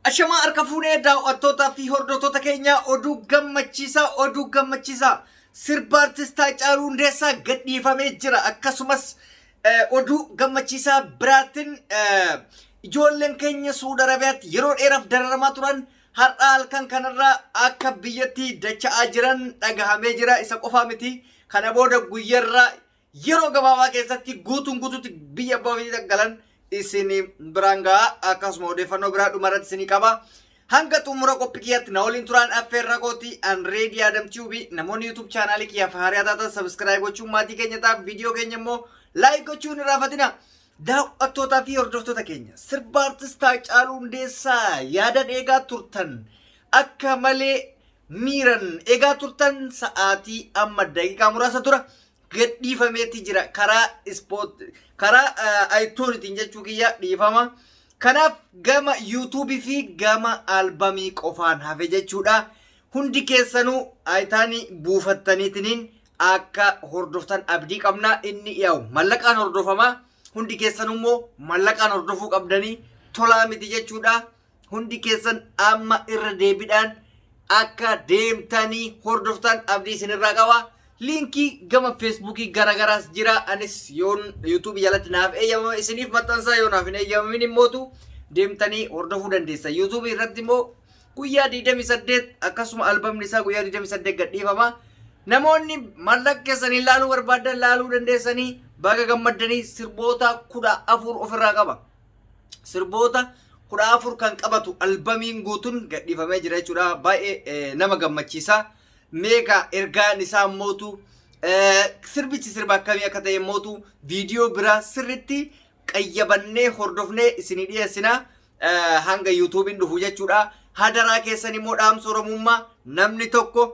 Ashama harka fuunee daawwattootaa fi hordoftoota keenya oduu gammachiisaa sirba artistaa Haacaaluu Hundeessaa gadhiifamee jira. Akkasumas oduu gammachiisaa biraatiin ijoolleen keenya Suudi Arabiyaatti yeroo dheeraaf dararamaa turan har'a halkan kanarraa akka biyyatti dacha'aa jiran dhagahamee jira. Isa qofaa miti. Kana booda guyyaarraa yeroo gabaabaa keessatti guutuutti biyya abbaa galan isin biraan gahaa. Akkasuma odeeffannoo biraa dhumarratti isinii qaba. Hanga xumura qophii kiyyaatti na waliin turaan affeerra kooti Reedii Adam Tube. Namoonni YouTube chaanaalii kiyyaaf haaraa taatan subscribe gochuun maatii keenya ta'a. Viidiyoo keenya immoo like gochuun irraa fatina. Daawwattootaa fi hordoftoota keenya sirba artistaa Haacaaluu Hundeessaa yaadan eegaa turtan akka malee miiran eegaa turtan sa'aatii amma daqiiqaa muraasa dura gadhiifameeti jira karaa iTunes jechuu kiyya dhiifama. Kanaaf gama YouTube fi gama albamii qofaan hafe jechuudha. Hundi keessanuu ayitaanii buufattaniitiniin akka hordoftan abdii qabna. Inni yaa'u mallaqaan hordofama. Hundi keessan immoo mallaqaan hordofuu qabdanii tolaa miti jechuudha. Hundi keessan amma irra deebiidhaan akka deemtanii hordoftan abdii isinirraa qaba. Linkii gama Facebookii garagaraas jira. Anis yoon YouTube jalatti naaf eeyyamama isiniif maxxansaa yoo naaf hin eeyyamamin immootu deemtanii hordofuu dandeessa. YouTube irratti immoo guyyaa 28 akkasuma albamni isaa guyyaa 28 gadhiifama. Namoonni mallaqa keessanii ilaaluu barbaadan ilaaluu dandeessanii baga gammaddanii. Sirboota 14 ofirraa qaba. Sirboota 14 kan qabatu albamiin guutuun gadhiifamee jira jechuudha. Baay'ee nama gammachiisa. Meeqa ergaan isaa mootu sirbichi sirba akkamii akka ta'e mootu viidiyoo biraa sirritti qayyabannee hordofnee isinii dhiyeessina hanga YouTubein dhufu jechuudha. Hadaraa keessan immoo dhaamsa Oromummaa namni tokko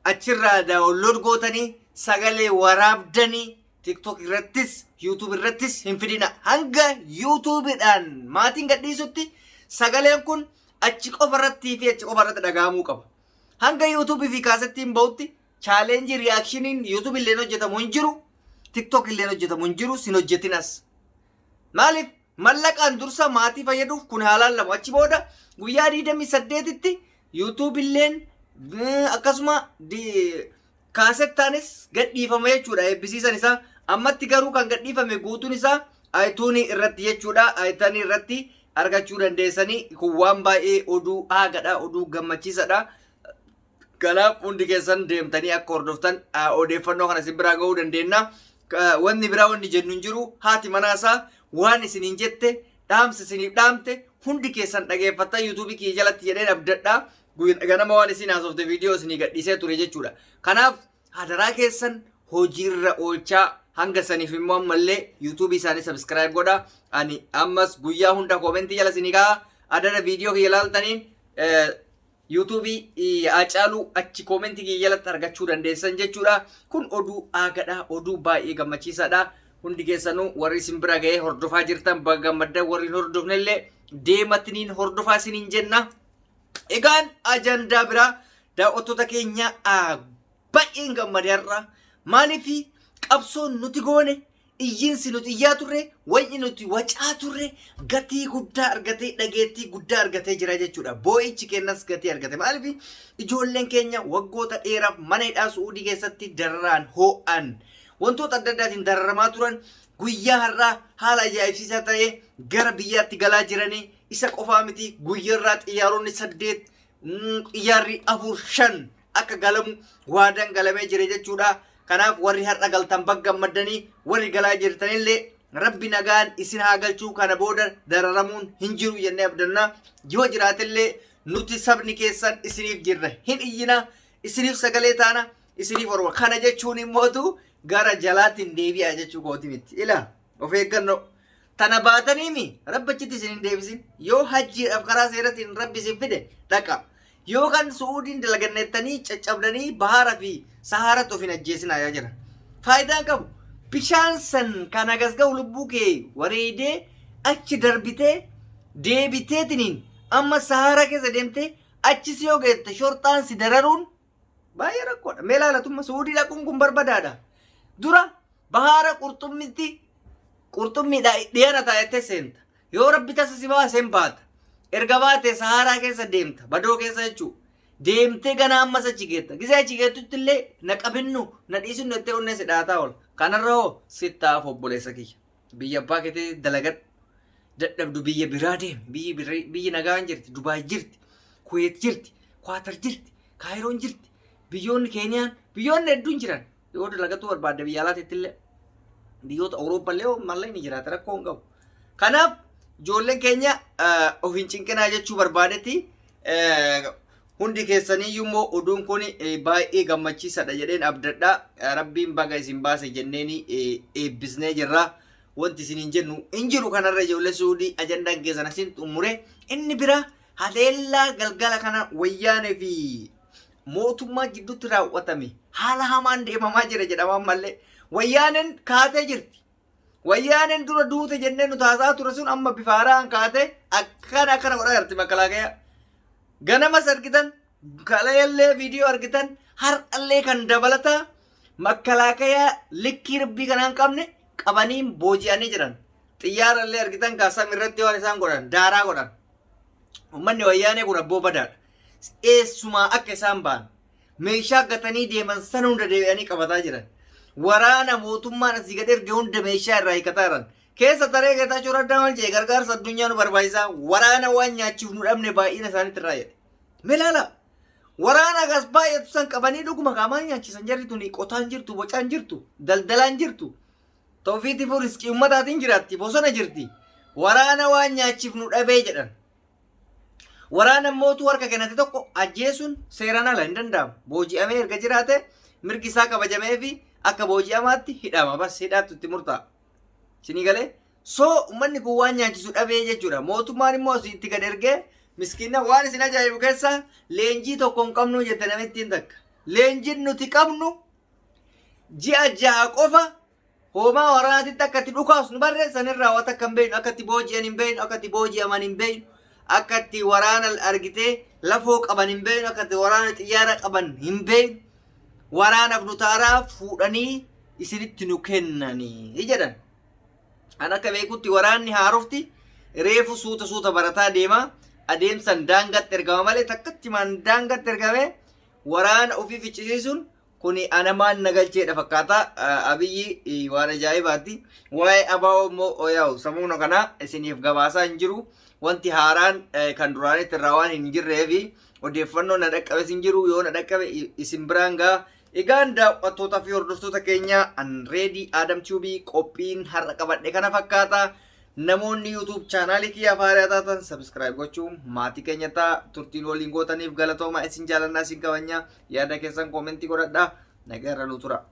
achirraa daawunlood gootanii sagalee waraabdanii TikTok irrattis YouTube irrattis hin fidina. Hanga YouTubeidhaan maatiin gadhiisutti sagaleen kun achi qofarrattii fi achi qofarratti dhagahamuu qaba. Hanga YouTube fi kaasettiin ba'utti challenge reactionin YouTube illeen hojjetamu hin jiru, TikTok illeen hojjetamu hin jiru, sin hojjetinas. Maaliif mallaqaan dursa maatii fayyaduuf kun haalaan lama. Achi booda guyyaa 28tti YouTube illeen akkasuma kaasettaanis gadhiifama jechuudha. Eebbisiisan isaa ammatti garuu kan gadhiifame guutuun isaa iTunes irratti jechuudha. iTunes irratti argachuu dandeessanii. Kun waan baay'ee oduu haagadha, oduu gammachiisadha. Kanaaf hundi keessan deemtanii akka hordoftan odeeffannoo kana isin biraa ga'uu dandeenya. Wanni biraa wanni jennu hin jiru. Haati manaasaa waan isiniin jette dhaamsa isiniif dhaamte hundi keessan dhageeffattan YouTube kiyya jalatti jedheen abdadha. Ganama waan isin haasofte viidiyoo isinii gadhiisee ture jechuudha. Kanaaf hadaraa keessan hojiirra oolchaa hanga saniif immoo ammallee YouTube isaanii subscribe godha. Ani ammas guyyaa hunda koomentii jala isinii ka'a. Adana viidiyoo kiyya ilaaltaniin YouTube Haacaaluu achi koomentii kiyya jalatti argachuu dandeessan jechuudha. Kun oduu haagadha, oduu baay'ee gammachiisaadha. Hundi keessanuu warri isin bira ga'ee hordofaa jirtan baga gammaddan, warri hin hordofnellee deematiniin hordofaa isiniin jenna. Egaan ajandaa biraa daawwattoota keenya baay'een gammade har'a. Maaliif qabsoon nuti goone iyyiinsi nuti iyyaa turre wanni nuti wacaa turre gatii guddaa argatee dhageettii guddaa argatee jira jechuudha. Boo'ichi kennas gatii argate. Maaliif ijoolleen keenya waggoota dheeraaf mana hidhaa Suudii keessatti dararaan hoo'an wantoota adda addaatiin dararamaa turan guyyaa har'aa haala ajaa'ibsiisaa ta'ee gara biyyaatti galaa jiranii. Isa qofaa miti guyyaarraa xiyyaaronni 8 xiyyaarri 4-5 akka galamu waadaan galamee jira jechuudha. Kanaaf warri har'a galtan baga gammaddanii, warri galaa jirtanillee rabbi nagaan isin haa galchuu. Kana booda dararamuun hin jiru jennee abdanna. Yoo jiraatillee nuti sabni keessan isiniif jirra, hin iyyina, isiniif sagalee taana, isiniif orma. Kana jechuun immootu gara jalaatiin deebi'a jechuu kooti miti. Ila of eeggannoo tana baataniimi rabbi achitti isin hin deebisin. Yoo hajjiidhaaf karaa seeratiin rabbi isin fide dhaqa. Yoo kan Suudiin dalagannettanii caccabdanii bahaara fi saharatti of hin ajjeesinaa yaa jiran. Faayidaan qabu. Bishaan san kan agasga'u lubbuu kee wareedee achi darbitee deebiteetiniin amma sahara keessa deemtee achis yoo geette shorxaan si dararuun baay'ee rakkoodha. Mee ilaalatumma Suudii dhaquun kun barbadaadha. Dura bahaara qurxummiidha dhiyaana taa'ettee seenta. Yoo rabbi tasa si baaseen baata. Erga baate Saharaa keessa deemta. Badoo keessa jechuudha. Deemtee gana ammas achi geetta. Gisee achi geettutti illee na qabinnu na dhiisinu jettee onnee si dhaataa oola. Kanarra hoo sittaaf obboleessa kiyya. Biyya abbaa keetii dalagadhu. Dadhabdu biyya biraa deemi. Biyyi nagaan jirti. Dubaay jirti. Kuweet jirti. Kwaatar jirti. Kaayiroon jirti. Biyyoonni Keeniyaan biyyoonni hedduun jiran. Yoo dalagatu barbaadde biyya alaatiitti illee biyyoota Awurooppaa illee mallee ni jiraata rakkoo hin qabu. Kanaaf ijoolleen keenya of hin cinqinaa jechuu barbaadetti hundi keessaniyyuu immoo oduun kun baay'ee gammachiisaadha jedheen abdadhaa. Rabbiin baga isin baase jenneen eebbisnee jirra. Wanti isin hin jennu hin jiru kanarra ijoollee Suudii ajandaan keessan asin xumure. Inni bira haleellaa galgala kana wayyaanee fi mootummaa gidduutti raawwatame haala hamaan deemamaa jira jedhaman mallee wayyaaneen kaatee jirti. Wayyaaneen dura duute jennee nu taasaa ture sun amma bifa haaraan kaatee akkana godhaa jirti makalaaqaya. Ganamas argitan kalayallee viidiyoo argitan har'allee kan dabalata makalaaqaya likkii rabbii kanaan qabne qabanii booji'anii jiran. Xiyyaarallee argitan kaasam irratti waan isaan godhan daaraa godhan. Uummanni wayyaanee kun abboo badaadha. Eessumaa akka isaan ba'an meeshaa gatanii deeman sana hunda deebi'anii qabataa jiran. Waraana mootummaan asii gad erge hunda meeshaa irraa hiikataa jiran. Keessa taree Geetaachoo Raddaa maal jedhe gargaarsa addunyaa nu barbaachisaa waraana waan nyaachuuf nu dhabne baay'ina isaaniitti irraa jedhe. Milaala waraana gas baay'atu san qabanii dhuguma qaamaan nyaachisan jarri tuni qotaan jirtu bocaan jirtu daldalaan jirtu. Tawfiitii fi riskii ummataatiin jiraatti bosona jirti. Waraana waan nyaachiif nu dhabee jedhan. Waraana mootu harka kennate tokko ajjeesuun seeraan ala hin danda'amu. Booji'amee erga jiraate mirgi isaa kabajamee fi akka booji'amaatti hidhama bas hidhaatti itti murtaa'a. Sinii galee soo uummanni kun waan nyaachisu dhabee jechuudha. Mootummaan immoo asii itti gad ergee miskiina waan isin ajaa'ibu keessa leenjii tokko hin qabnu jette namittiin takka. Leenjiin nuti qabnu ji'a ja'a qofa hoomaa waraanaatitti akka itti dhukaasnu barreessan irraa waan akka hin beeknu akka itti booji'an hin beeknu akka itti booji'aman hin beeknu. Akka itti waraana argitee lafoo qaban hin beeknu akka itti waraana xiyyaara qaban hin beeknu waraanaaf nu taaraa fuudhanii isinitti nu kennanii jedhan. An akka beekutti waraanni haarofti reefu suuta barataa deema adeemsan daangatti ergama malee takkatti maan daangatti ergame waraana ofii ficcisiisuun kuni anamaan nagalcheedha fakkaata. Abiyyi waan ajaa'ibaatti waa'ee abaa'oo immoo yaa'u samuuna kana isiniif gabaasaa hin jiru. Wanti haaraan kan duraanitti irraa waan hin jirreefi odeeffannoo na dhaqqabes hin jiru yoo na dhaqqabe isin biraan gaa. Egaan daawwattootaa fi hordoftoota keenya Reedii Adam Tuubii qophiin har'a qabadhe kana fakkaata. Namoonni YouTube chaanaalii kiyya faayidaa taatan subscribe gochuun maatii keenya ta'a. Turtiin waliin gootaniif galatooma isin jaalannaa isin kabajna. Yaada keessan koomentii godhadhaa. Nagaa irra nu tura.